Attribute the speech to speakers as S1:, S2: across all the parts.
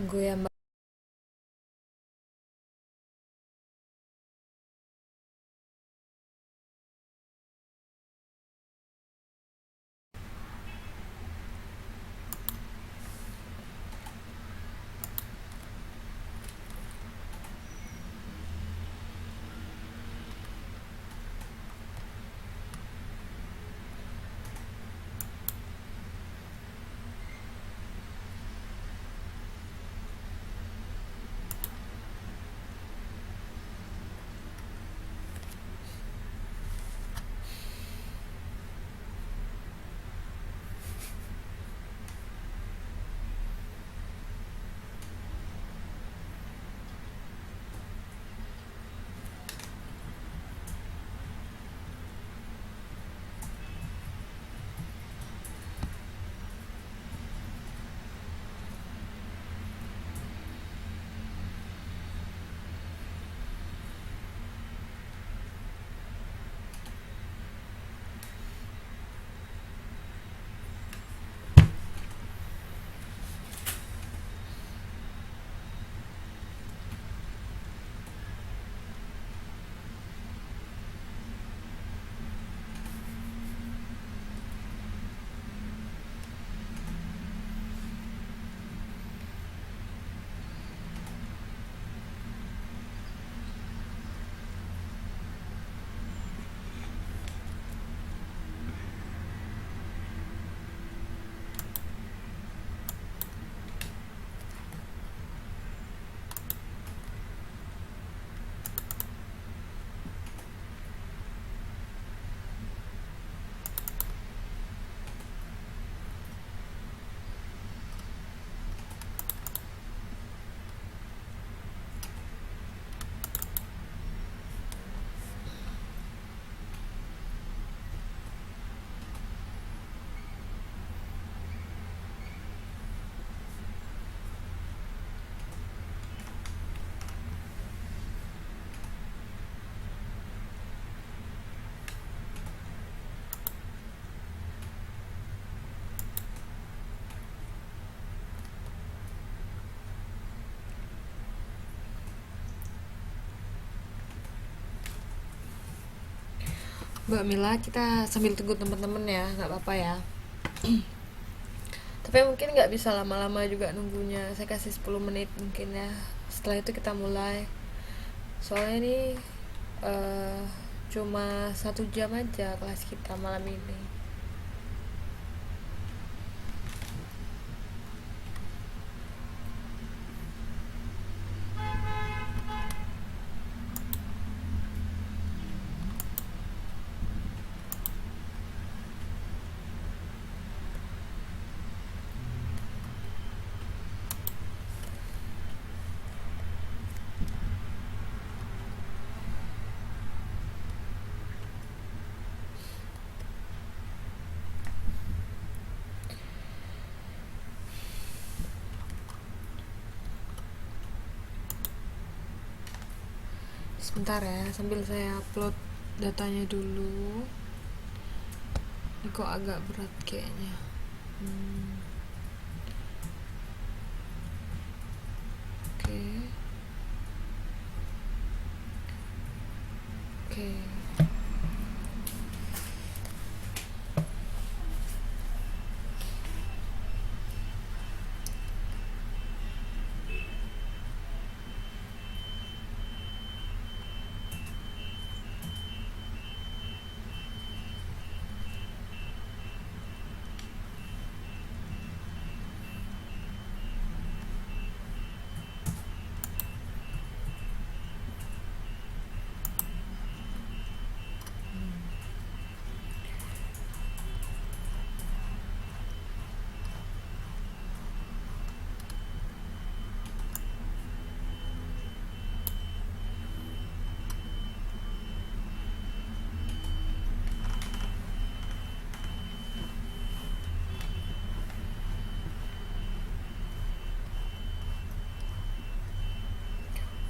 S1: Tunggu ya Mbak. Mbak Mila, kita sambil tunggu teman-teman ya, nggak apa-apa ya. Tapi mungkin nggak bisa lama-lama juga nunggunya. Saya kasih 10 menit mungkin ya. Setelah itu kita mulai. Soalnya ini eh, cuma 1 jam aja kelas kita malam ini. Sebentar ya, sambil saya upload datanya dulu. Ini kok agak berat kayaknya. Hmm, oke, oke.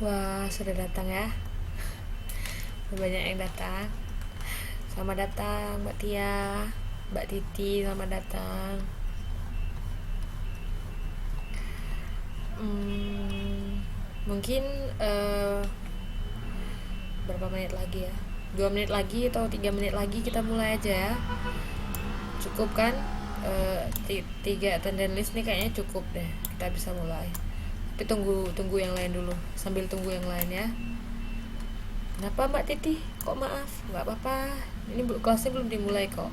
S1: Wah, sudah datang ya. Banyak yang datang. Selamat datang Mbak Tia, Mbak Titi, selamat datang. Mungkin berapa menit lagi ya, 2 menit lagi atau 3 menit lagi kita mulai aja ya. Cukup kan? 3 attendance list nih kayaknya cukup deh, kita bisa mulai. Tapi tunggu yang lain dulu, sambil tunggu yang lain ya. Kenapa Mbak Titi? Kok maaf? Nggak apa-apa, ini kelasnya belum dimulai kok.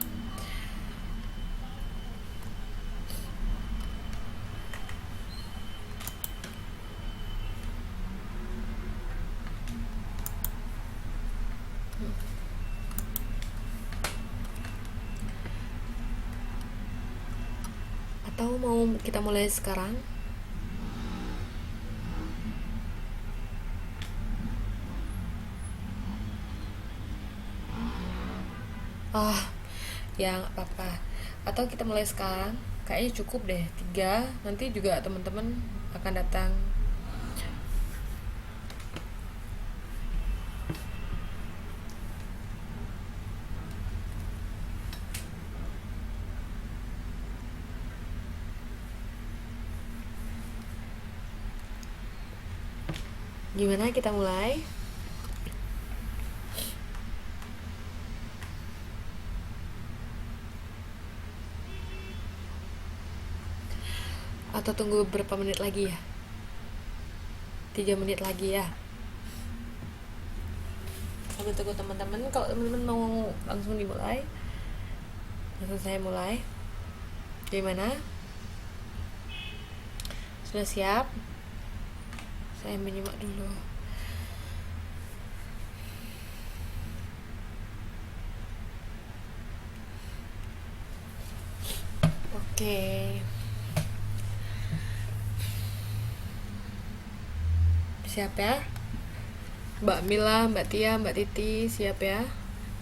S1: Atau mau kita mulai sekarang? Ah, ya nggak apa-apa. Atau kita mulai sekarang? Kayaknya cukup deh, 3. Nanti juga teman-teman akan datang. Gimana kita mulai? Atau tunggu berapa menit lagi ya? 3 menit lagi ya. Sambil tunggu teman-teman. Kalau teman-teman mau langsung dimulai, langsung saya mulai. Gimana? Sudah siap? Saya menyimak dulu. Oke. Siap ya? Mbak Mila, Mbak Tia, Mbak Titi, siap ya?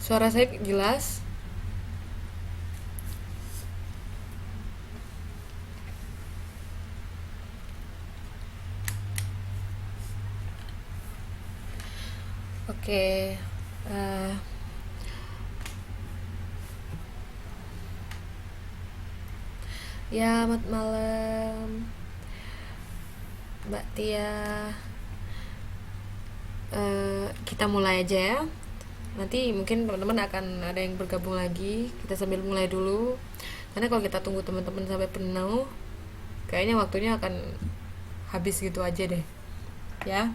S1: Suara saya jelas? Oke. eh, Ya, selamat malam Mbak Tia. Kita mulai aja ya. Nanti mungkin teman-teman akan ada yang bergabung lagi. Kita sambil mulai dulu. Karena kalau kita tunggu teman-teman sampai penuh, kayaknya waktunya akan habis gitu aja deh. Ya.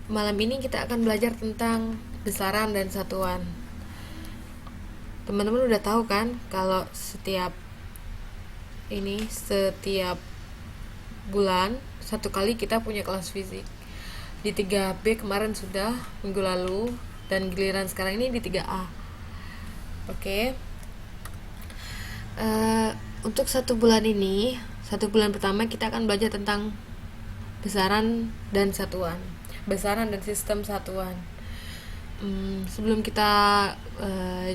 S1: Malam ini kita akan belajar tentang besaran dan satuan. Teman-teman udah tahu kan kalau setiap bulan satu kali kita punya kelas fisik. Di 3B kemarin sudah minggu lalu, dan giliran sekarang ini di 3A. Oke. Untuk satu bulan pertama kita akan belajar tentang besaran dan satuan, besaran dan sistem satuan. Sebelum kita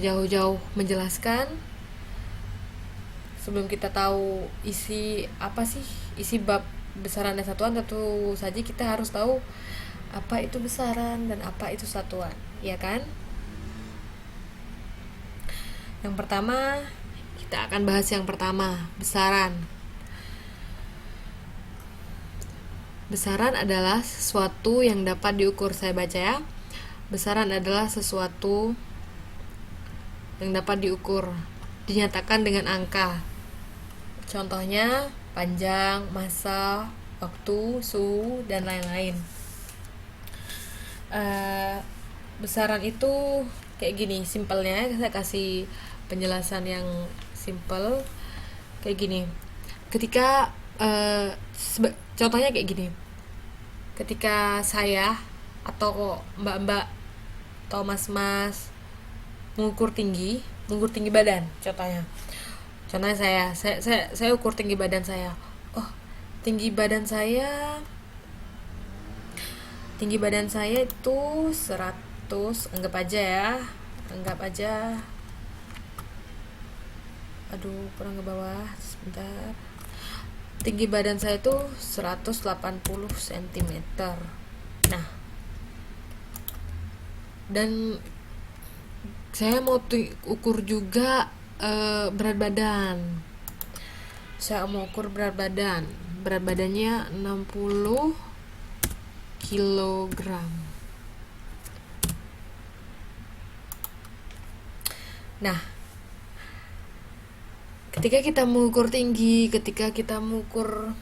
S1: jauh-jauh menjelaskan, sebelum kita tahu isi bab besaran dan satuan, tentu saja kita harus tahu apa itu besaran dan apa itu satuan, ya kan? Yang pertama, kita akan bahas yang pertama, besaran. Besaran adalah sesuatu yang dapat diukur. Saya baca ya. Besaran adalah sesuatu yang dapat diukur, dinyatakan dengan angka. Contohnya panjang, massa, waktu, suhu, dan lain-lain. Besaran itu kayak gini, simpelnya saya kasih penjelasan yang simpel kayak gini. Ketika contohnya kayak gini, ketika saya atau mbak-mbak atau mas-mas mengukur tinggi badan, contohnya saya ukur tinggi badan saya. Tinggi badan saya itu 100, anggap aja kurang ke bawah sebentar. Tinggi badan saya itu 180 cm. Nah, dan saya mau ukur juga berat badan. Saya mau ukur berat badan. Berat badannya 60 kilogram. Nah, ketika kita mengukur tinggi, ketika kita mengukur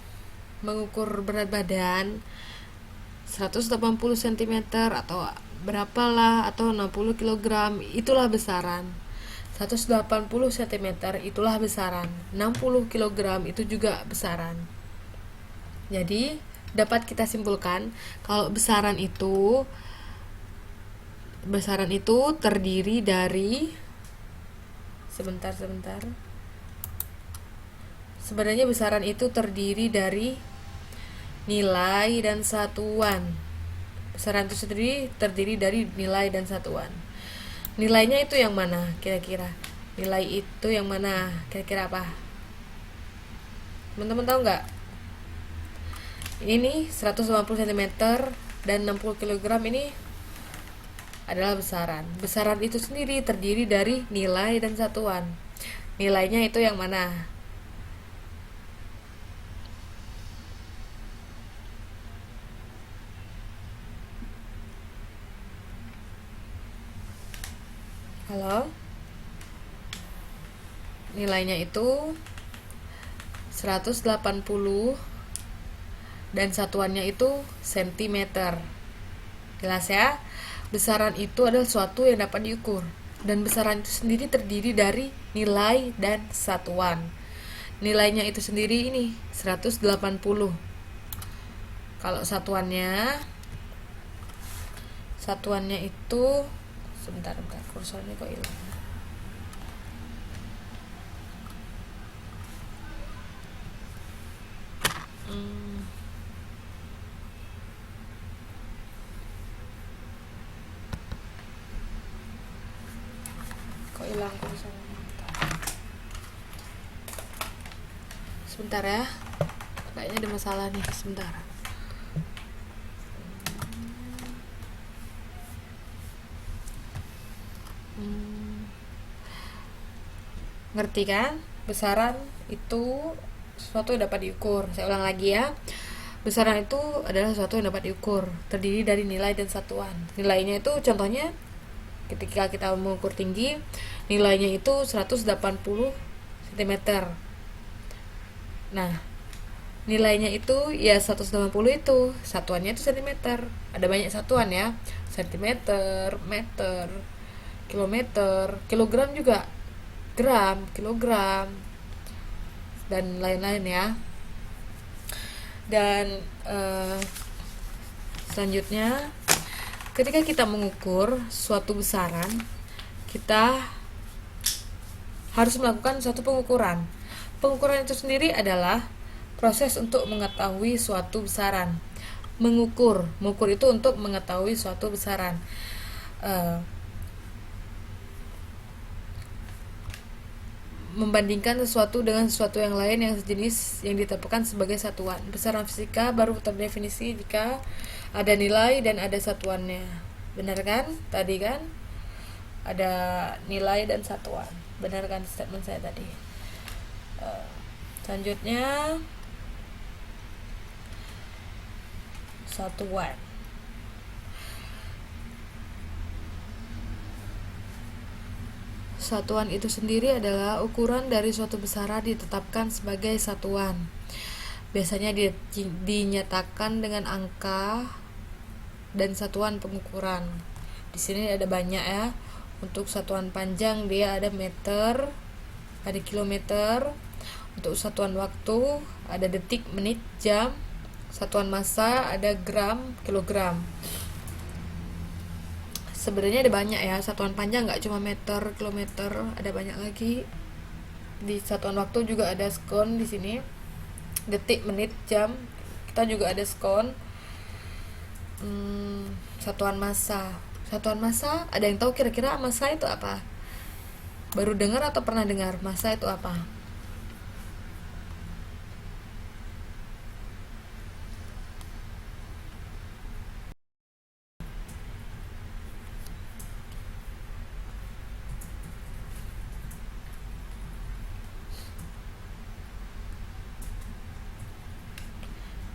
S1: berat badan 180 cm atau berapalah, atau 60 kilogram, itulah besaran. 180 cm itulah besaran, 60 kilogram itu juga besaran. Jadi dapat kita simpulkan kalau besaran itu terdiri dari sebentar. Sebenarnya besaran itu terdiri dari nilai dan satuan. Besaran itu sendiri terdiri dari nilai dan satuan. Nilainya itu yang mana kira-kira? Nilai itu yang mana? Kira-kira apa? Teman-teman tahu nggak? Ini 180 cm dan 60 kg ini adalah besaran. Besaran itu sendiri terdiri dari nilai dan satuan. Nilainya itu yang mana? Halo? Nilainya itu 180 dan satuannya itu sentimeter. Jelas ya? Besaran itu adalah suatu yang dapat diukur, dan besaran itu sendiri terdiri dari nilai dan satuan. Nilainya itu sendiri ini 180. Kalau satuannya itu sebentar, kursornya kok hilang. Kok hilang kursornya? Sebentar ya, kayaknya ada masalah nih, sebentar. Ngerti kan? Besaran itu sesuatu yang dapat diukur. Saya ulang lagi ya. Besaran itu adalah sesuatu yang dapat diukur, terdiri dari nilai dan satuan. Nilainya itu contohnya ketika kita mengukur tinggi, nilainya itu 180 cm. Nah, nilainya itu ya 180 itu, satuannya itu cm. Ada banyak satuan ya. Sentimeter, meter, kilometer, kilogram juga, gram, kilogram, dan lain-lain ya. Dan selanjutnya, ketika kita mengukur suatu besaran, kita harus melakukan suatu pengukuran. Pengukuran itu sendiri adalah proses untuk mengetahui suatu besaran. Mengukur itu untuk mengetahui suatu besaran. Membandingkan sesuatu dengan sesuatu yang lain yang sejenis yang ditetapkan sebagai satuan. Besaran fisika baru terdefinisi jika ada nilai dan ada satuannya. Benar kan? Tadi kan ada nilai dan satuan. Benar kan statement saya tadi? Selanjutnya satuan. Satuan itu sendiri adalah ukuran dari suatu besaran ditetapkan sebagai satuan. Biasanya dinyatakan dengan angka dan satuan pengukuran. Di sini ada banyak ya. Untuk satuan panjang dia ada meter, ada kilometer. Untuk satuan waktu ada detik, menit, jam. Satuan massa ada gram, kilogram. Sebenarnya ada banyak ya, satuan panjang nggak cuma meter, kilometer, ada banyak lagi. Di satuan waktu juga ada skon di sini, detik, menit, jam. Kita juga ada skon. Satuan massa, ada yang tahu kira-kira massa itu apa? Baru dengar atau pernah dengar massa itu apa?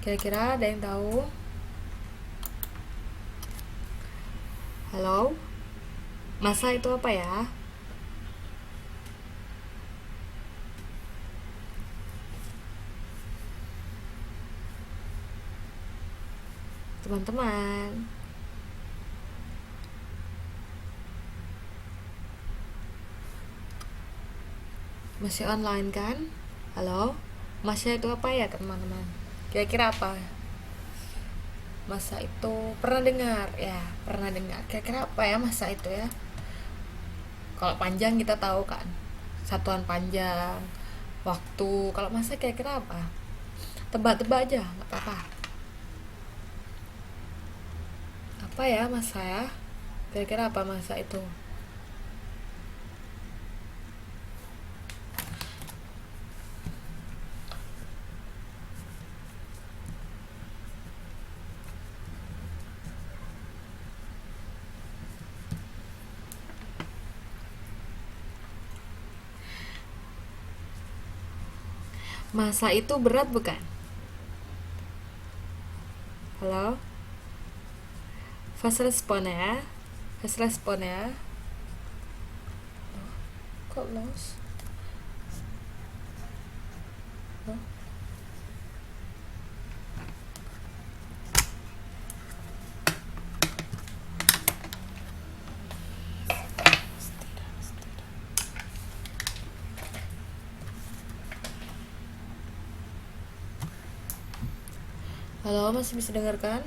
S1: Kira-kira ada yang tahu? Halo? Massa itu apa ya? Teman-teman. Masih online kan? Halo? Massa itu apa ya, teman-teman? Kira-kira apa? Massa itu pernah dengar ya, pernah dengar. Kira-kira apa ya massa itu ya? Kalau panjang kita tahu kan, satuan panjang, waktu. Kalau massa kira-kira apa? Tebak-tebak aja, nggak apa-apa. Apa ya massa ya? Kira-kira apa massa itu? Massa itu berat bukan? Halo? Fast respon ya. Fast respon ya. Kok lost? Oh. Halo, masih bisa dengarkan?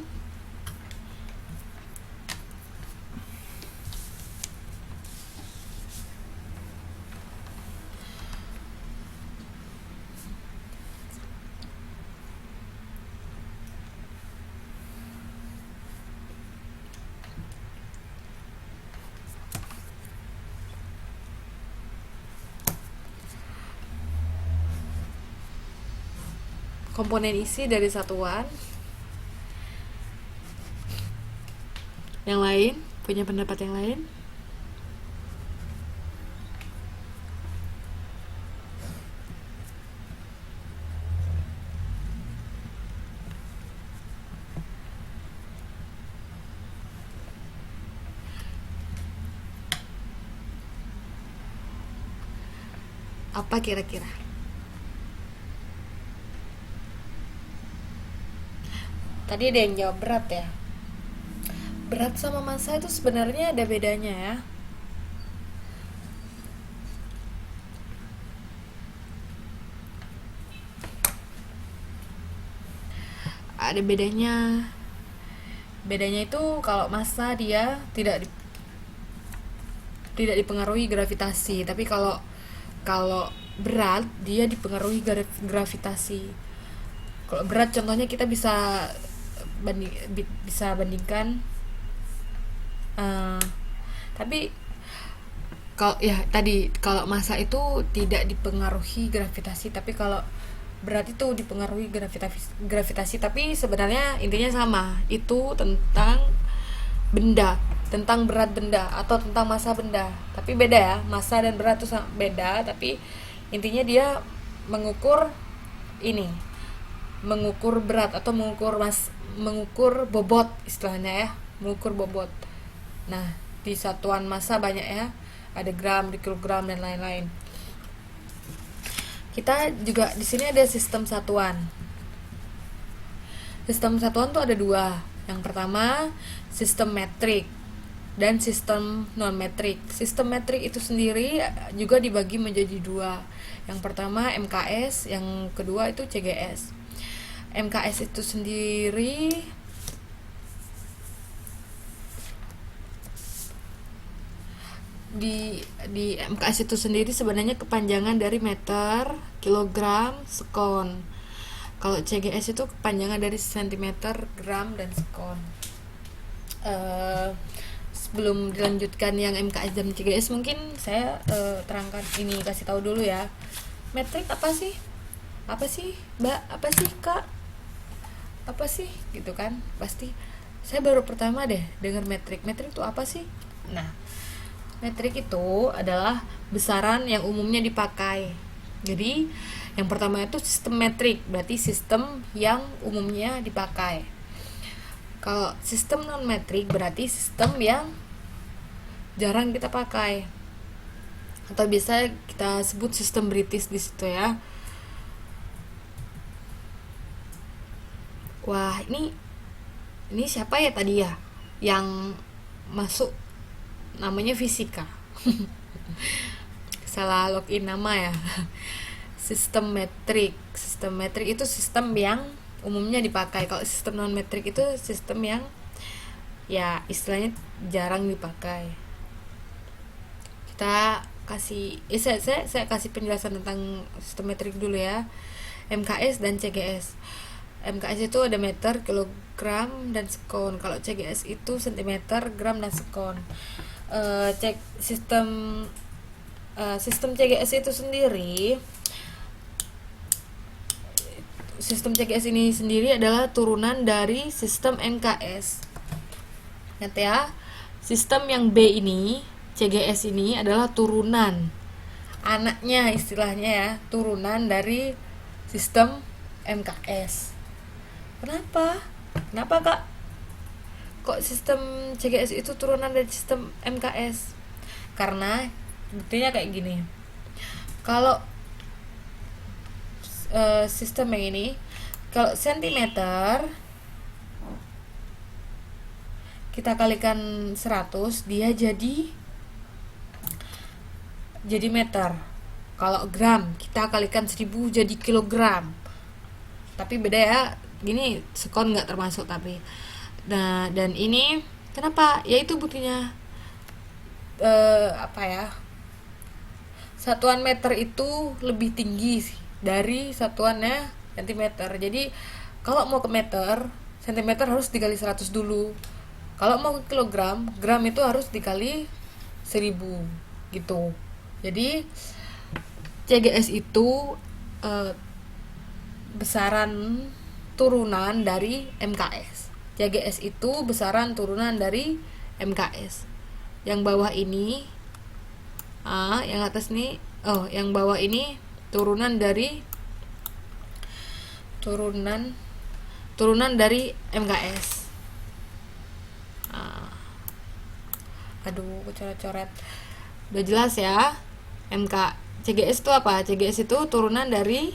S1: Komponen isi dari satuan. Yang lain punya pendapat yang lain? Apa kira-kira? Tadi ada yang jawab berat ya. Berat sama massa itu sebenarnya ada bedanya ya. Ada bedanya. Bedanya itu kalau massa dia tidak dipengaruhi gravitasi, tapi kalau kalau berat dia dipengaruhi gravitasi. Kalau berat contohnya kita bisa bandingkan, tapi kalau ya tadi kalau massa itu tidak dipengaruhi gravitasi, tapi kalau berat itu dipengaruhi gravitasi. Tapi sebenarnya intinya sama, itu tentang benda, tentang berat benda atau tentang massa benda. Tapi beda ya, massa dan berat itu beda, tapi intinya dia mengukur ini, mengukur berat atau mengukur bobot istilahnya ya, mengukur bobot. Nah, di satuan massa banyak ya, ada gram, di kilogram dan lain-lain. Kita juga di sini ada sistem satuan. Sistem satuan tuh ada dua. Yang pertama sistem metrik dan sistem non metrik. Sistem metrik itu sendiri juga dibagi menjadi dua. Yang pertama MKS, yang kedua itu CGS. MKS itu sendiri di MKS itu sendiri sebenarnya kepanjangan dari meter, kilogram, sekon. Kalau CGS itu kepanjangan dari sentimeter, gram, dan sekon. Sebelum dilanjutkan yang MKS dan CGS, mungkin saya terangkan ini, kasih tahu dulu ya. Metrik apa sih? Apa sih, Mbak? Apa sih, Kak? Apa sih? Gitu kan? Pasti saya baru pertama deh dengar metrik. Metrik itu apa sih? Nah, metrik itu adalah besaran yang umumnya dipakai. Jadi Yang pertama itu sistem metrik, berarti sistem yang umumnya dipakai. Kalau sistem non metrik berarti sistem yang jarang kita pakai, atau bisa kita sebut sistem British di situ ya. Wah, ini siapa ya tadi ya yang masuk, namanya fisika. Salah login nama ya. Sistem metrik itu sistem yang umumnya dipakai. Kalau sistem non metrik itu sistem yang ya istilahnya jarang dipakai. Kita kasih saya kasih penjelasan tentang sistem metrik dulu ya. MKS dan CGS. MKS itu ada meter, kilogram, dan sekon. Kalau CGS itu sentimeter, gram, dan sekon. Sistem CGS itu sendiri, sistem CGS ini sendiri adalah turunan dari sistem MKS. Ingat ya, sistem yang B ini, CGS ini adalah turunan, anaknya istilahnya ya, turunan dari sistem MKS. Kenapa kak? Kok sistem CGS itu turunan dari sistem MKS? Karena buktinya kayak gini. Kalau sistem yang ini, kalau sentimeter kita kalikan 100, dia jadi meter. Kalau gram kita kalikan 1000 jadi kilogram. Tapi beda ya, gini sekon nggak termasuk tapi. Nah, dan ini kenapa? Ya itu buktinya satuan meter itu lebih tinggi dari satuannya sentimeter. Jadi kalau mau ke meter, sentimeter harus dikali 100 dulu. Kalau mau ke kilogram, gram itu harus dikali 1000 gitu. Jadi CGS itu besaran turunan dari MKS. CGS itu besaran turunan dari MKS. Yang bawah ini yang atas nih, yang bawah ini turunan dari MKS. Aduh, coret-coret. Udah jelas ya. CGS itu apa? CGS itu turunan dari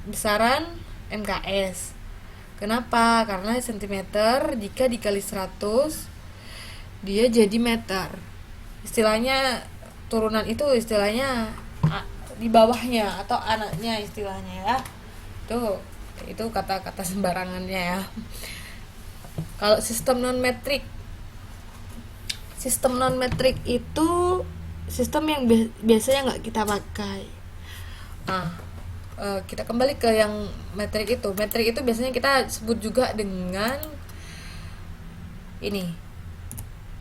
S1: besaran MKS. Kenapa? Karena sentimeter jika dikali 100 dia jadi meter. Istilahnya turunan itu istilahnya di bawahnya atau anaknya istilahnya ya. Itu kata-kata sembarangannya ya. Kalau sistem non metrik itu sistem yang biasanya nggak kita pakai. Kita kembali ke yang metrik itu. Metrik itu biasanya kita sebut juga dengan ini,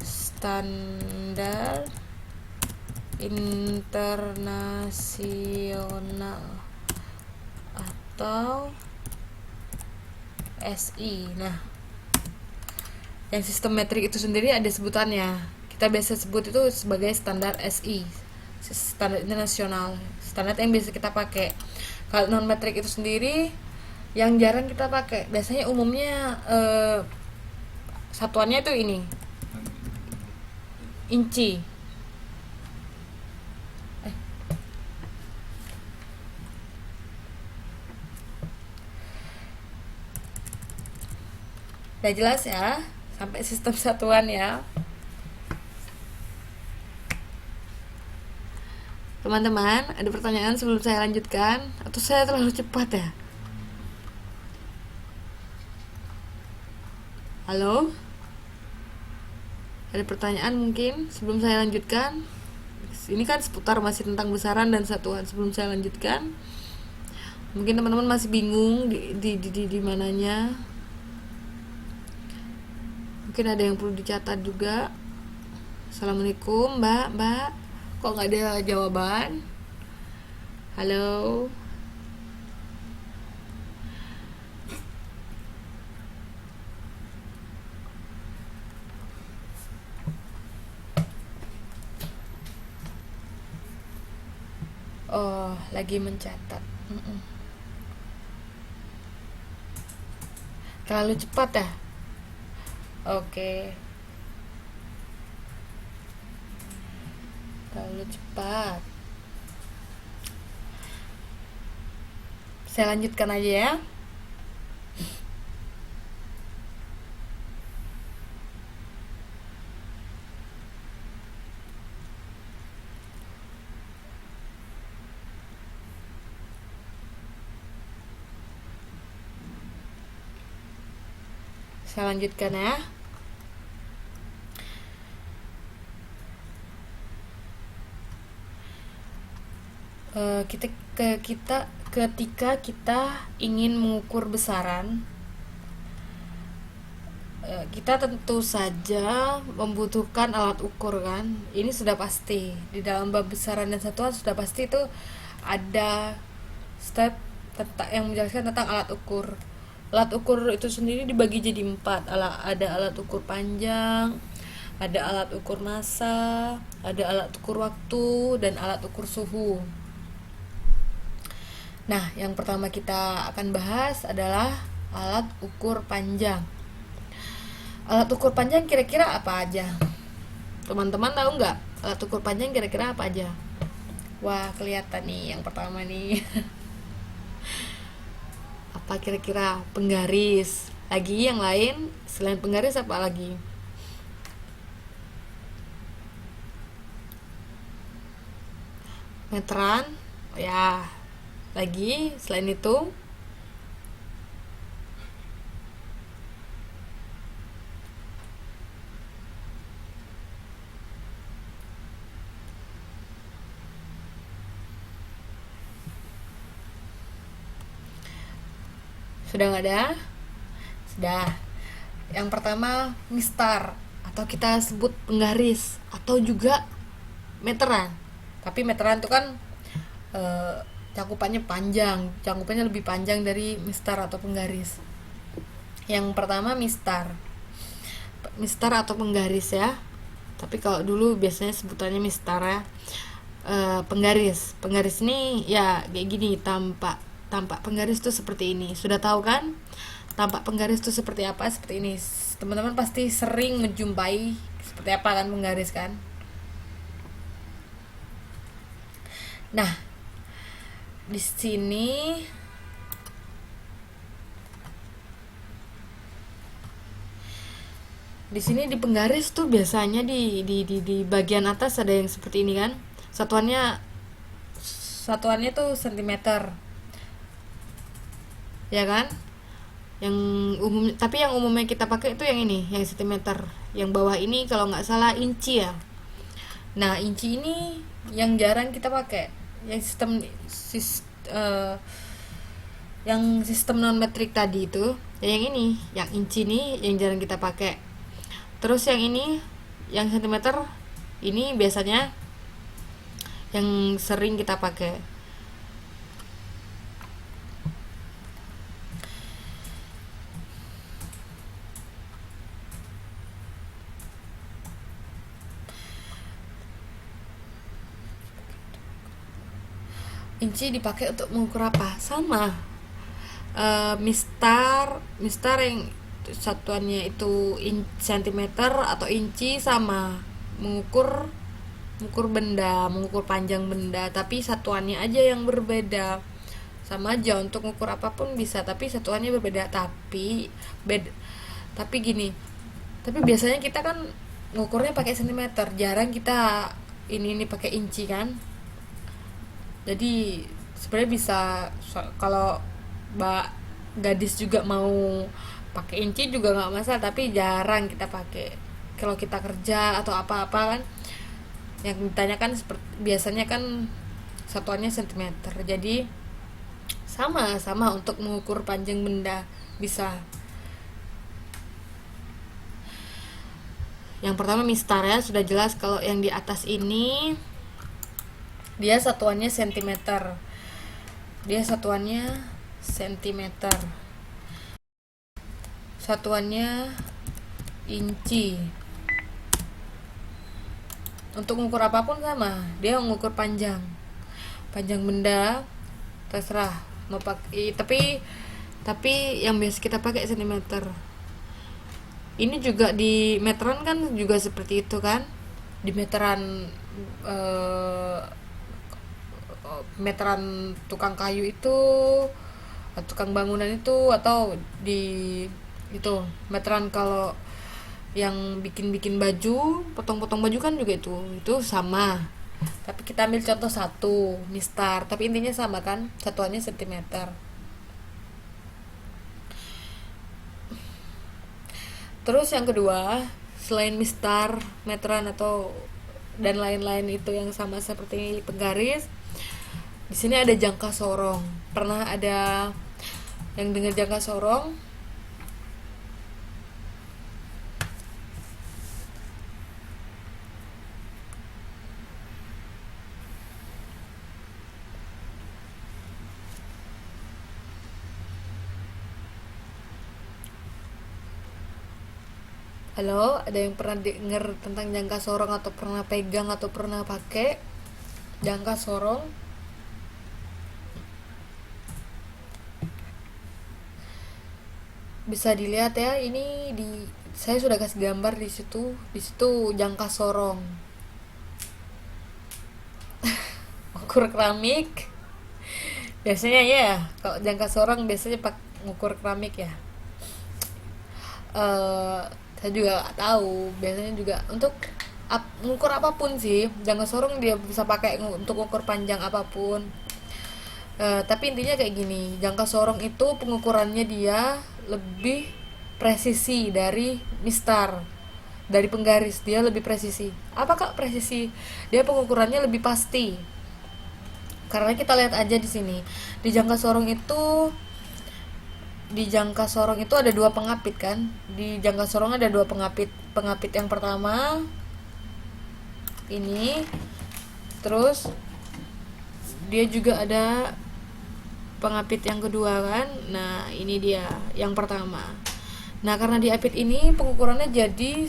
S1: standar internasional atau SI. Nah, yang sistem metrik itu sendiri ada sebutannya. Kita biasa sebut itu sebagai standar SI, standar internasional, standar yang biasa kita pakai. Kalau non metrik itu sendiri yang jarang kita pakai. Biasanya umumnya satuannya itu ini, inci. Udah jelas ya sampai sistem satuan ya. Teman-teman, ada pertanyaan sebelum saya lanjutkan? Atau saya terlalu cepat ya? Halo? Ada pertanyaan mungkin sebelum saya lanjutkan? Ini kan seputar masih tentang besaran dan satuan. Sebelum saya lanjutkan, mungkin teman-teman masih bingung di mananya. Mungkin ada yang perlu dicatat juga. Assalamualaikum, Mbak. Kok nggak ada jawaban? Halo. Oh, lagi mencatat. Mm-mm. Terlalu cepat ya? Oke, terlalu cepat. Saya lanjutkan aja ya. Saya lanjutkan ya. Kita ketika kita ingin mengukur besaran, kita tentu saja membutuhkan alat ukur kan. Ini sudah pasti di dalam bab besaran dan satuan, sudah pasti itu ada step tentang yang menjelaskan tentang alat ukur. Alat ukur itu sendiri dibagi jadi 4. Ada alat ukur panjang, ada alat ukur massa, ada alat ukur waktu, dan alat ukur suhu. Nah, yang pertama kita akan bahas adalah alat ukur panjang. Alat ukur panjang kira-kira apa aja? Teman-teman tahu nggak alat ukur panjang kira-kira apa aja? Wah, kelihatan nih yang pertama nih. Apa kira-kira? Penggaris. Lagi yang lain selain penggaris apa lagi? Meteran. Ya. Lagi selain itu sudah nggak ada? Sudah. Yang pertama mistar atau kita sebut penggaris atau juga meteran. Tapi meteran itu kan eh, cakupannya panjang, cakupannya lebih panjang dari mistar atau penggaris. Yang pertama mistar. Mistar atau penggaris ya. Tapi kalau dulu biasanya sebutannya mistar ya. Penggaris. Penggaris ini ya kayak gini, tampak penggaris tuh seperti ini. Sudah tahu kan? Tampak penggaris tuh seperti apa? Seperti ini. Teman-teman pasti sering menjumpai seperti apa kan penggaris kan? Nah, di sini di penggaris tuh biasanya di bagian atas ada yang seperti ini kan. Satuannya tuh sentimeter. Ya kan? Yang tapi yang umumnya kita pakai itu yang ini, yang sentimeter. Yang bawah ini kalau nggak salah inci ya. Nah, inci ini yang jarang kita pakai. Yang sistem non metrik tadi itu, yang ini, yang inci ini yang jarang kita pakai. Terus yang ini, yang sentimeter ini biasanya yang sering kita pakai. Inci dipakai untuk mengukur apa? Sama. Mistar yang satuannya itu sentimeter atau inci, sama mengukur benda, mengukur panjang benda, tapi satuannya aja yang berbeda. Sama aja untuk mengukur apapun bisa, tapi satuannya berbeda. Tapi gini, tapi biasanya kita kan ngukurnya pakai sentimeter, jarang kita ini pakai inci kan. Jadi sebenarnya bisa, kalau mbak gadis juga mau pakai inci juga nggak masalah, tapi jarang kita pakai kalau kita kerja atau apa-apa kan. Yang ditanyakan biasanya kan satuannya sentimeter. Jadi sama untuk mengukur panjang benda bisa. Yang pertama mistar ya, sudah jelas. Kalau yang di atas ini dia satuannya sentimeter. Satuannya inci. Untuk mengukur apapun sama, dia mengukur panjang. panjang benda terserah mau pakai, tapi yang biasa kita pakai sentimeter. Ini juga di meteran kan juga seperti itu kan, di meteran eh, meteran tukang kayu itu, tukang bangunan itu, atau di itu meteran kalau yang bikin-bikin baju, potong-potong baju kan juga itu sama. Tapi kita ambil contoh satu mistar, tapi intinya sama kan, satuannya sentimeter. Terus yang kedua, selain mistar, meteran atau dan lain-lain itu yang sama seperti penggaris, di sini ada jangka sorong. Pernah ada yang dengar jangka sorong? Halo, ada yang pernah dengar tentang jangka sorong atau pernah pegang atau pernah pakai jangka sorong? Bisa dilihat ya, ini di saya sudah kasih gambar di situ. Di situ jangka sorong. Ukur keramik. Biasanya ya, kalau jangka sorong biasanya pak ngukur keramik ya. eh saya juga gak tahu, biasanya juga untuk ngukur apapun sih. Jangka sorong dia bisa pakai untuk ukur panjang apapun. Tapi intinya kayak gini, jangka sorong itu pengukurannya dia lebih presisi dari mistar, dari penggaris dia lebih presisi. Apa kak presisi? Dia pengukurannya lebih pasti. Karena kita lihat aja di sini, di jangka sorong itu ada dua pengapit kan. Di jangka sorong ada dua pengapit. Pengapit yang pertama ini, terus dia juga ada pengapit yang kedua kan. Nah ini dia yang pertama. Nah karena diapit ini pengukurannya jadi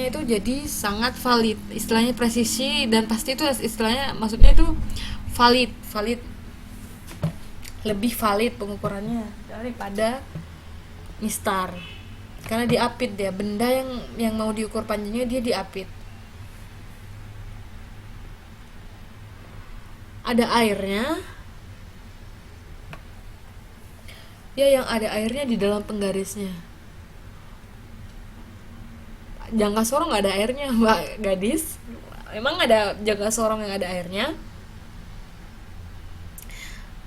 S1: itu jadi sangat valid, istilahnya presisi dan pasti. Itu istilahnya, maksudnya itu valid lebih valid pengukurannya daripada mistar, karena diapit dia, benda yang mau diukur panjangnya dia diapit. Ada airnya ya, yang ada airnya di dalam penggarisnya. Jangka sorong nggak ada airnya mbak gadis. Emang ada jangka sorong yang ada airnya?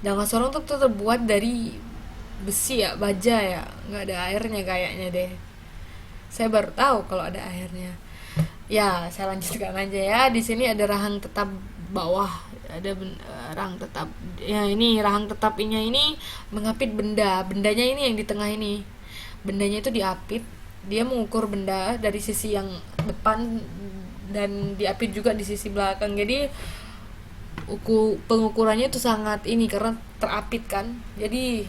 S1: Jangka sorong tuh terbuat dari besi ya, baja ya, nggak ada airnya kayaknya deh. Saya baru tahu kalau ada airnya. Ya saya lanjutkan aja ya. Di sini ada rahang tetap bawah, ada rahang tetap ya. Ini rahang tetapnya ini mengapit bendanya ini yang di tengah ini. Bendanya itu diapit, dia mengukur benda dari sisi yang depan dan diapit juga di sisi belakang. Jadi pengukurannya itu sangat ini karena terapit kan. Jadi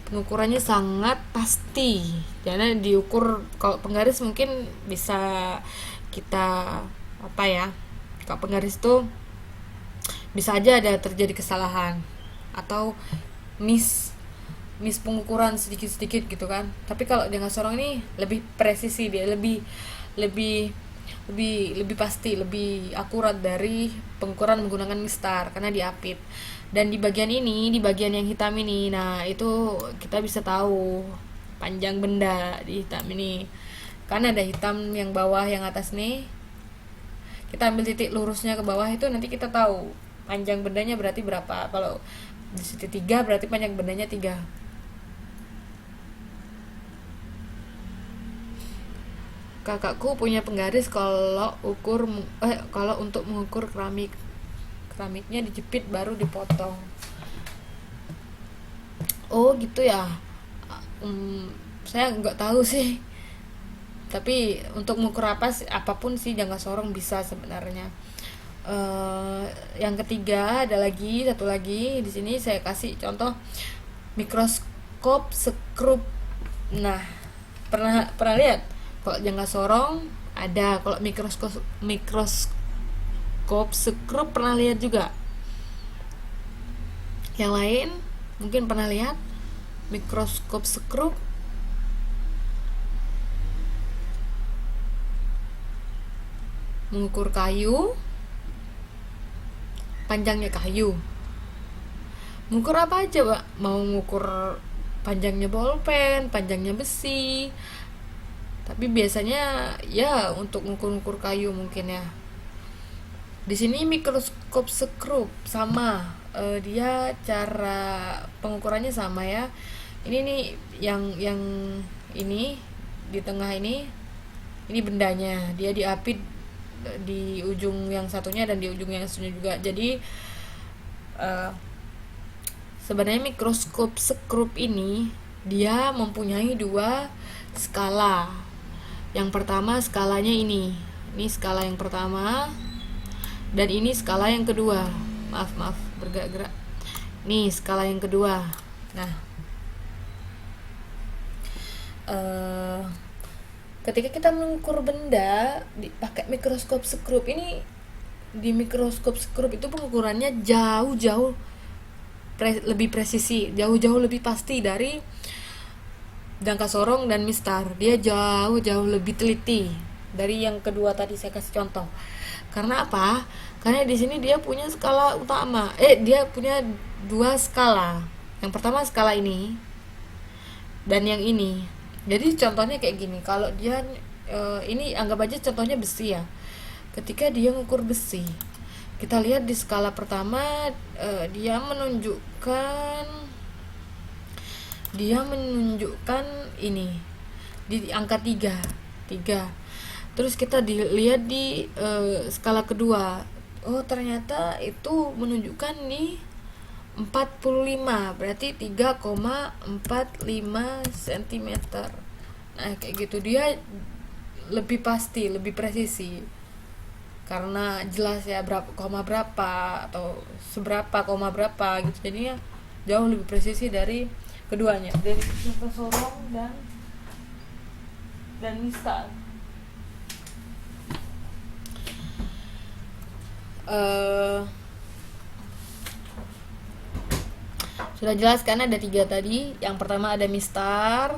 S1: pengukurannya sangat pasti. Karena diukur, kalau penggaris mungkin bisa kita apa ya? Kalau penggaris itu bisa aja ada terjadi kesalahan atau miss pengukuran sedikit-sedikit gitu kan. Tapi kalau jangka sorong ini lebih presisi, dia lebih pasti, lebih akurat dari pengukuran menggunakan mistar karena diapit. Dan di bagian ini, di bagian yang hitam ini, nah itu kita bisa tahu panjang benda di hitam ini. Kan ada hitam yang bawah, yang atas nih. Kita ambil titik lurusnya ke bawah itu, nanti kita tahu panjang bendanya berarti berapa. Kalau di titik 3 berarti panjang bendanya 3. Kakakku punya penggaris kalau untuk mengukur keramiknya dijepit baru dipotong. Oh gitu ya. Saya nggak tahu sih, tapi untuk mengukur apapun sih jangka sorong bisa sebenarnya. Yang ketiga ada lagi satu lagi. Di sini saya kasih contoh mikroskop skrup. Nah pernah lihat Kalau jangka sorong ada. Kalau mikroskop sekrup pernah lihat juga. Yang lain mungkin pernah lihat mikroskop sekrup. Mengukur kayu, panjangnya kayu. Mengukur apa aja, Pak? Mau mengukur panjangnya bolpen, panjangnya besi. Tapi biasanya ya untuk mengukur kayu mungkin ya. Di sini mikroskop sekrup sama, dia cara pengukurannya sama ya. Ini nih yang ini di tengah ini bendanya, dia diapit di ujung yang satunya dan di ujung yang satunya juga. Jadi sebenarnya mikroskop sekrup ini dia mempunyai dua skala. Yang pertama skalanya ini skala yang pertama, dan ini skala yang kedua. Maaf bergerak-gerak. Nih skala yang kedua. Nah, ketika kita mengukur benda pakai mikroskop sekrup ini, di mikroskop sekrup itu pengukurannya jauh-jauh lebih presisi, jauh-jauh lebih pasti dari jangka sorong dan mistar. Dia jauh-jauh lebih teliti dari yang kedua tadi saya kasih contoh. Karena apa? Karena di sini dia punya skala utama. Dia punya dua skala. Yang pertama skala ini dan yang ini. Jadi contohnya kayak gini. Kalau dia ini anggap aja contohnya besi ya. Ketika dia ngukur besi, kita lihat di skala pertama dia menunjukkan ini di angka 3. Terus kita dilihat di skala kedua. Oh, ternyata itu menunjukkan di 45, berarti 3,45 cm. Nah, kayak gitu dia lebih pasti, lebih presisi. Karena jelas ya berapa atau seberapa berapa gitu. Jadinya jauh lebih presisi dari keduanya, dari jangka sorong dan mistar. Sudah jelas kan ada 3 tadi. Yang pertama ada mistar,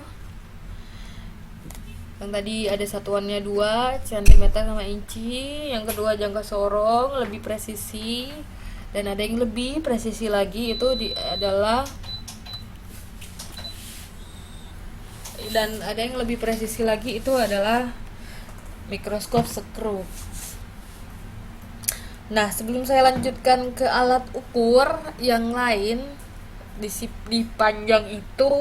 S1: yang tadi ada satuannya 2 cm sama inci. Yang kedua jangka sorong, lebih presisi. Dan ada yang lebih presisi lagi, itu adalah mikroskop sekrup. Nah, sebelum saya lanjutkan ke alat ukur yang lain, di panjang itu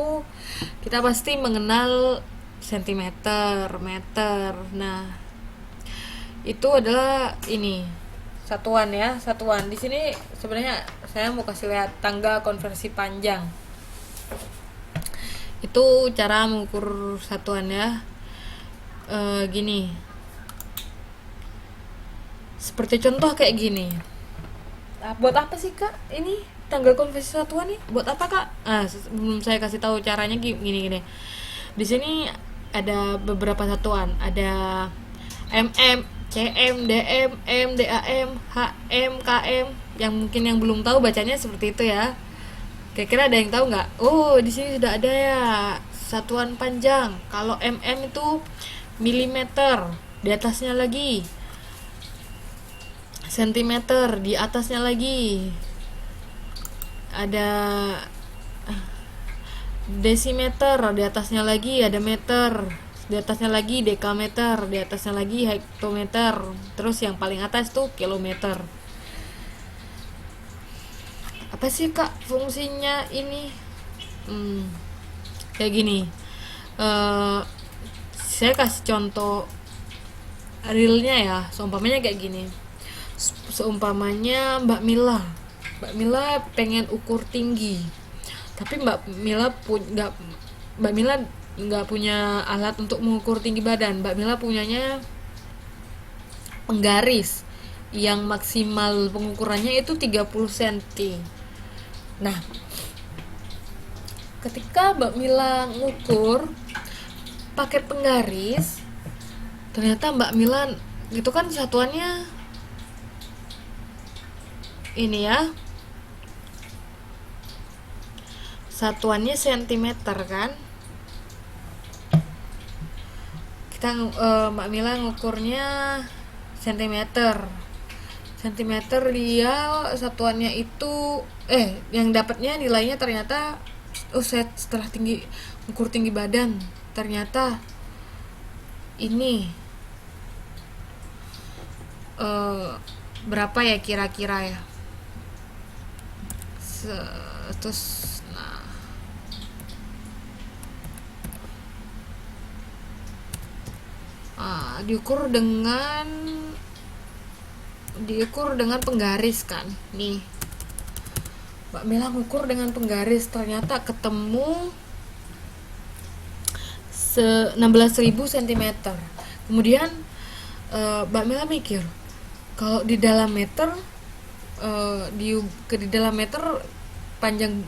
S1: kita pasti mengenal sentimeter, meter. Nah, itu adalah ini satuan ya, satuan. Di sini sebenarnya saya mau kasih lihat tangga konversi panjang. Itu cara mengukur satuannya. Gini. Seperti contoh kayak gini. Nah, buat apa sih Kak ini tanggal konversi satuan nih? Buat apa Kak? Sebelum saya kasih tahu caranya gini. Di sini ada beberapa satuan. Ada mm, cm, dm, m, dam, hm, km. Yang mungkin yang belum tahu bacanya seperti itu ya. Kira-kira ada yang tahu nggak? Oh, di sini sudah ada ya satuan panjang. Kalau mm itu milimeter, di atasnya lagi sentimeter, di atasnya lagi ada desimeter, di atasnya lagi ada meter, di atasnya lagi dekameter, di atasnya lagi hektometer, terus yang paling atas tuh kilometer. Apa sih Kak fungsinya ini? Kayak gini. Saya kasih contoh realnya ya. Seumpamanya kayak gini. Seumpamanya Mbak Mila pengen ukur tinggi, tapi Mbak Mila nggak punya alat untuk mengukur tinggi badan. Mbak Mila punyanya penggaris yang maksimal pengukurannya itu 30 cm. Nah, ketika Mbak Mila ngukur pakai penggaris, Ternyata Mbak Milan itu kan satuannya ini ya, satuannya sentimeter kan. Kita Mbak Mila ngukurnya sentimeter. Sentimeter dia satuannya itu yang dapatnya nilainya ternyata setelah ukur tinggi badan ternyata ini berapa ya kira-kira ya. Terus diukur dengan penggaris kan nih. Mbak Mila ngukur dengan penggaris ternyata ketemu 16.000 cm. Kemudian Mbak Mila mikir kalau di dalam meter di dalam meter panjang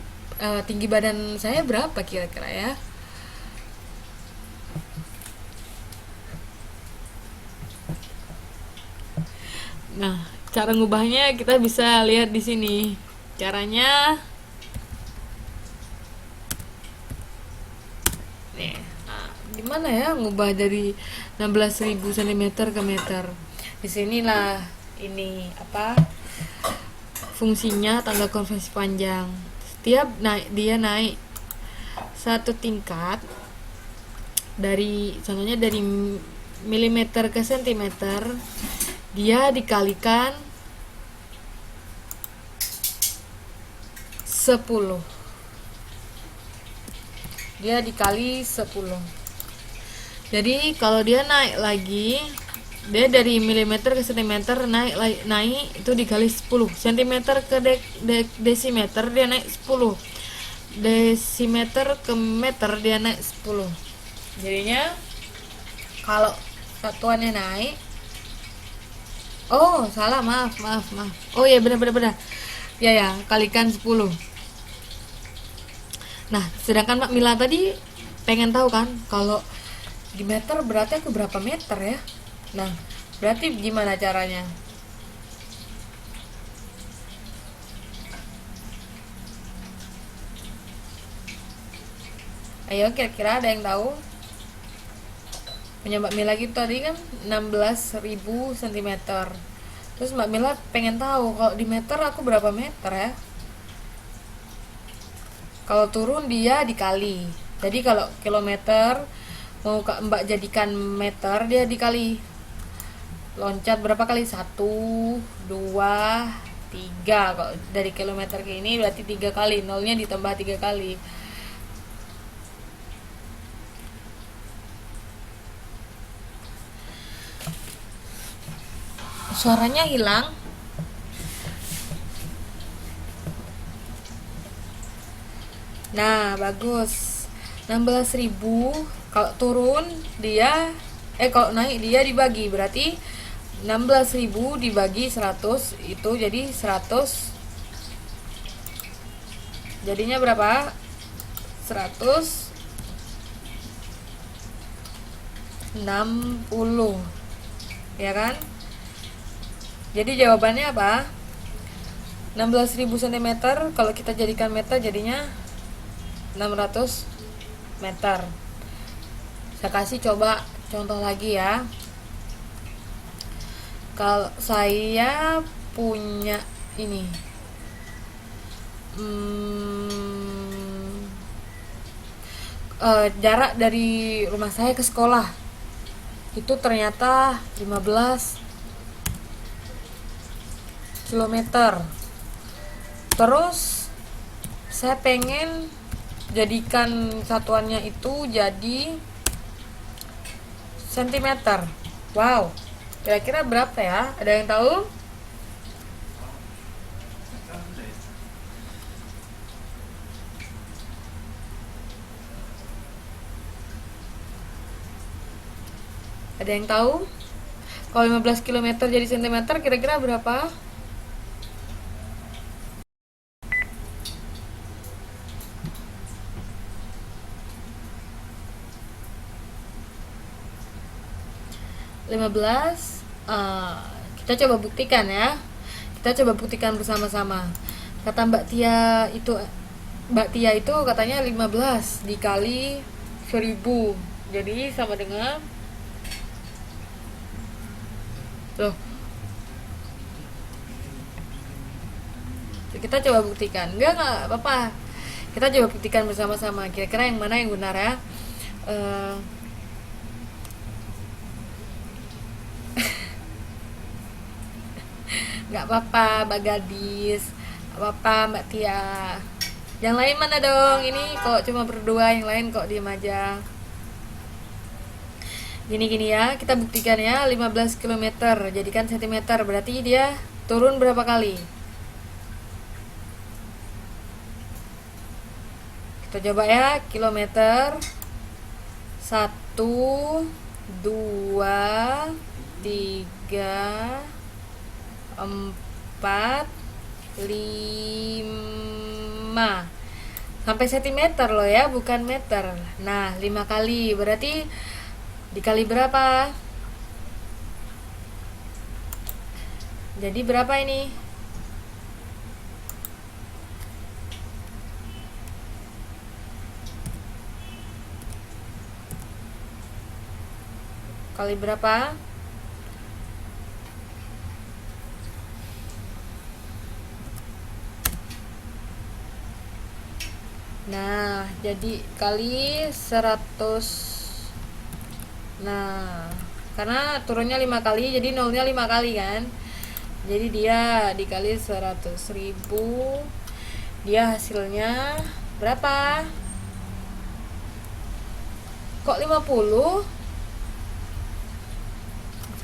S1: tinggi badan saya berapa kira-kira ya. Nah, cara ngubahnya kita bisa lihat di sini. Caranya nih. Nah, gimana ya ngubah dari 16.000 cm ke meter? Disinilah ini apa? Fungsinya tangga konvensi panjang. Setiap dia naik satu tingkat contohnya dari milimeter ke sentimeter, dia dikalikan 10. Dia dikali 10. Jadi kalau dia naik lagi, dia dari milimeter ke sentimeter naik itu dikali 10. Sentimeter ke desimeter dia naik 10. Desimeter ke meter dia naik 10. Jadinya kalau satuannya naik, salah, maaf. Oh ya, benar. Ya, kalikan 10. Nah, sedangkan Mbak Mila tadi pengen tahu kan kalau di meter berarti aku berapa meter ya. Nah, berarti gimana caranya? Ayo, kira-kira ada yang tahu? Punya Mbak Mila gitu tadi kan 16.000 cm. Terus Mbak Mila pengen tahu kalau di meter aku berapa meter ya. Kalau turun dia dikali. Jadi kalau kilometer mau Mbak jadikan meter, dia dikali. Loncat berapa kali? 1, 2, 3. Kalau dari kilometer ke ini berarti 3 kali. Nolnya ditambah 3 kali. Suaranya hilang. Nah, bagus. 16.000 kalau turun dia kalau naik dia dibagi, berarti 16.000 dibagi 100 itu jadi 100. Jadinya berapa? 160. Ya kan? Jadi jawabannya apa? 16.000 cm kalau kita jadikan meter jadinya 600 meter. Saya kasih coba contoh lagi ya. Kalau saya punya ini jarak dari rumah saya ke sekolah itu ternyata 15 kilometer. Terus saya pengen jadikan satuannya itu jadi sentimeter. Wow, kira-kira berapa ya? Ada yang tahu? Ada yang tahu? Kalau 15 km jadi sentimeter kira-kira berapa? 15. Kita coba buktikan ya. Kita coba buktikan bersama-sama. Kata Mbak Tia itu katanya 15 dikali 1000. Jadi sama dengan, loh, kita coba buktikan. Enggak apa-apa. Kita coba buktikan bersama-sama. Kira-kira yang mana yang benar ya? Nggak apa-apa Mbak Gadis, nggak apa-apa Mbak Tia. Yang lain mana dong? Ini kok cuma berdua, yang lain kok diem aja. Gini-gini ya, kita buktikan ya. 15 km jadikan cm, berarti dia turun berapa kali? Kita coba ya. Kilometer 1, 2, 3, 4, 5 sampai cm loh ya, bukan meter. Nah, 5 kali berarti dikali berapa? Jadi berapa ini? Kali berapa? Nah, jadi kali 100. Nah, karena turunnya 5 kali, jadi nolnya 5 kali kan. Jadi dia dikali 100.000, dia hasilnya berapa? Kok 50?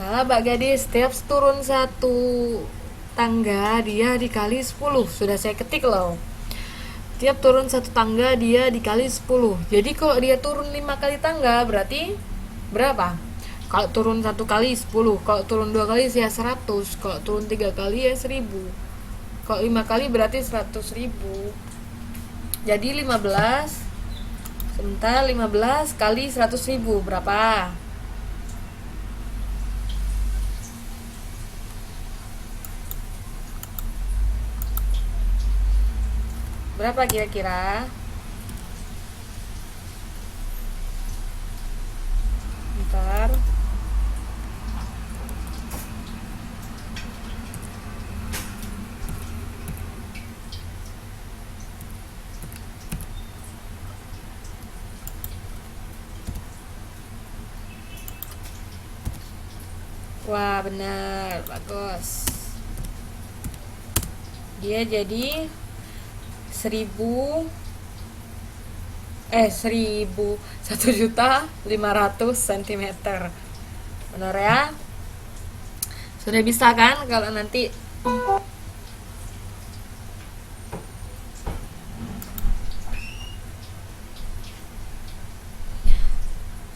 S1: Salah Mbak Gadis, setiap turun satu tangga dia dikali 10. Sudah saya ketik loh. Tiap turun satu tangga dia dikali 10. Jadi kalau dia turun 5 kali tangga berarti berapa? Kalau turun 1 kali 10, kalau turun 2 kali ya 100, kalau turun 3 kali ya 1000. Kalau 5 kali berarti 100.000. Jadi 15 kali 100.000 berapa? Berapa kira-kira? Bentar. Wah, benar, bagus. Dia jadi 1.500 cm. Benar ya? Sudah bisa kan? Kalau nanti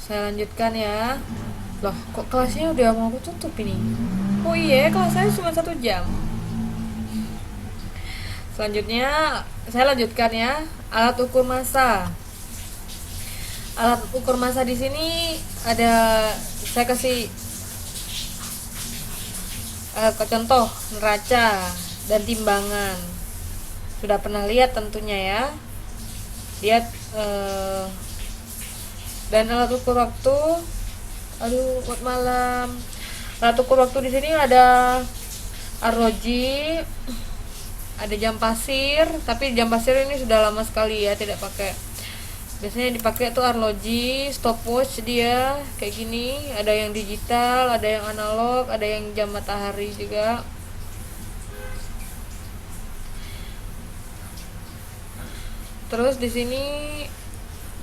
S1: saya lanjutkan ya. Loh, kok kelasnya udah mau aku tutup ini? Oh iya, kelas saya cuma 1 jam. Selanjutnya saya lanjutkan ya, alat ukur massa. Alat ukur massa di sini ada, saya kasih contoh neraca dan timbangan. Sudah pernah lihat tentunya ya. Lihat dan alat ukur waktu. Aduh, buat malam. Alat ukur waktu di sini ada arloji, ada jam pasir, tapi jam pasir ini sudah lama sekali ya tidak pakai. Biasanya dipakai tuh arloji, stopwatch, dia kayak gini, ada yang digital, ada yang analog, ada yang jam matahari juga. Terus di sini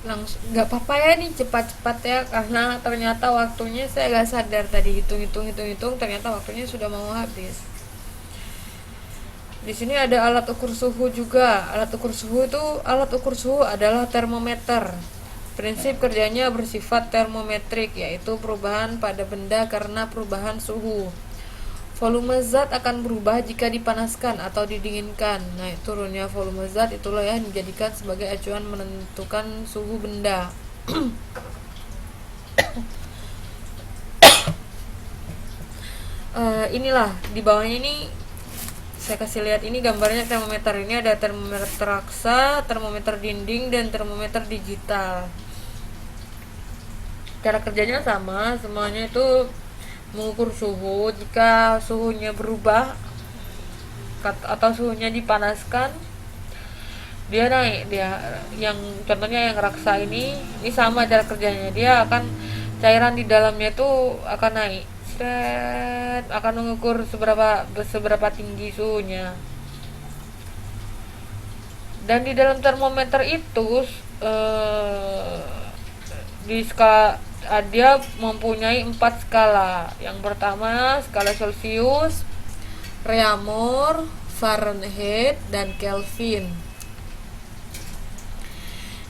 S1: langsung, nggak apa-apa ya nih cepat-cepat ya, karena ternyata waktunya saya nggak sadar tadi, hitung ternyata waktunya sudah mau habis. Di sini ada alat ukur suhu juga. Alat ukur suhu adalah termometer. Prinsip kerjanya bersifat termometrik, yaitu perubahan pada benda karena perubahan suhu. Volume zat akan berubah jika dipanaskan atau didinginkan. Nah, turunnya volume zat itulah yang dijadikan sebagai acuan menentukan suhu benda. Inilah di bawahnya ini saya kasih lihat, ini gambarnya termometer. Ini ada termometer raksa, termometer dinding, dan termometer digital. Cara kerjanya sama, semuanya itu mengukur suhu. Jika suhunya berubah atau suhunya dipanaskan, dia naik. Dia yang contohnya yang raksa ini sama cara kerjanya. Dia akan cairan di dalamnya itu akan naik, akan mengukur seberapa tinggi suhunya. Dan di dalam termometer itu di skala dia mempunyai 4 skala. Yang pertama skala Celsius, Reaumur, Fahrenheit, dan Kelvin.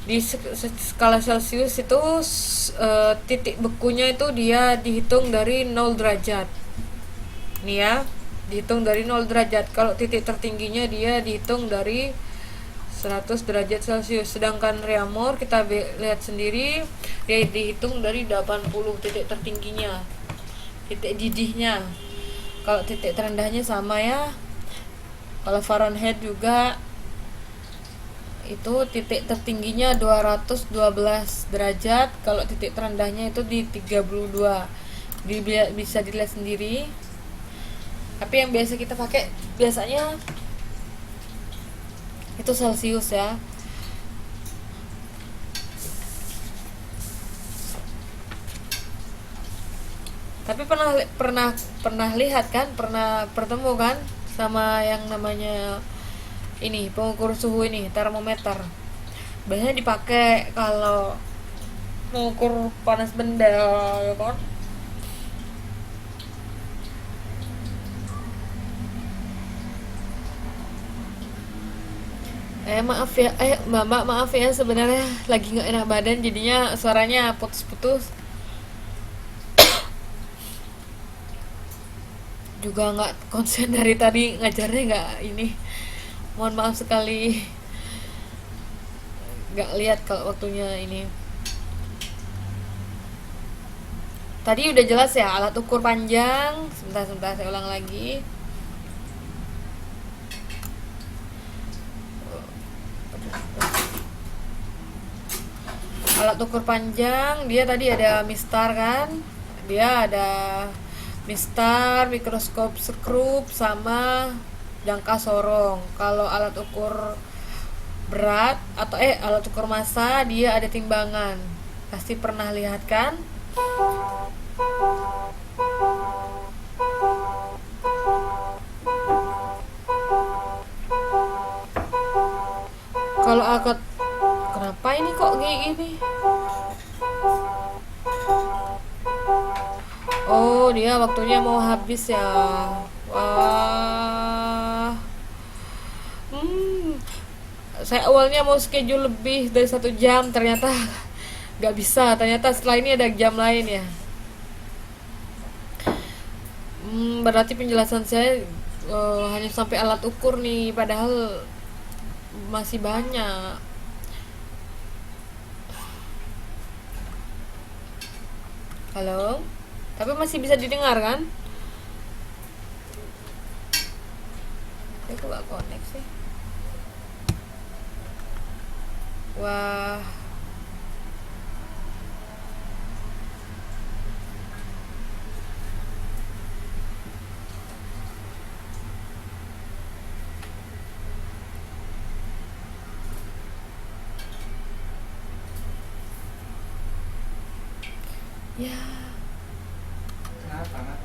S1: Di skala Celsius itu titik bekunya itu dia dihitung dari 0 derajat. Nih ya, dihitung dari 0 derajat. Kalau titik tertingginya dia dihitung dari 100 derajat Celcius. Sedangkan Reaumur kita lihat sendiri, dia dihitung dari 80 titik tertingginya, titik didihnya. Kalau titik terendahnya sama ya. Kalau Fahrenheit juga itu titik tertingginya 212 derajat, kalau titik terendahnya itu di 32. Bisa dilihat sendiri. Tapi yang biasa kita pakai biasanya itu Celcius ya. Tapi pernah lihat kan, pernah bertemu kan sama yang namanya ini pengukur suhu ini, termometer. Biasanya dipakai kalau mengukur panas benda ya kan. Maaf ya, sebenarnya lagi nggak enak badan, jadinya suaranya putus-putus. Juga nggak konsen dari tadi ngajarnya, nggak ini. Mohon maaf sekali, nggak lihat kalau waktunya ini. Tadi udah jelas ya alat ukur panjang. Sebentar saya ulang lagi. Alat ukur panjang dia tadi ada mistar kan, dia ada mistar, mikroskop skrup, sama jangka sorong. Kalau alat ukur berat atau alat ukur massa, dia ada timbangan. Pasti pernah lihat kan? Kalau alat, kenapa ini kok kayak gini? Oh, dia waktunya mau habis ya. Wah. Saya awalnya mau schedule lebih dari 1 jam, ternyata nggak bisa. Ternyata setelah ini ada jam lain ya. Berarti penjelasan saya hanya sampai alat ukur nih, padahal masih banyak. Halo? Tapi masih bisa didengar kan? Aku gak connect sih. Wah. Ya.
S2: Kenapa?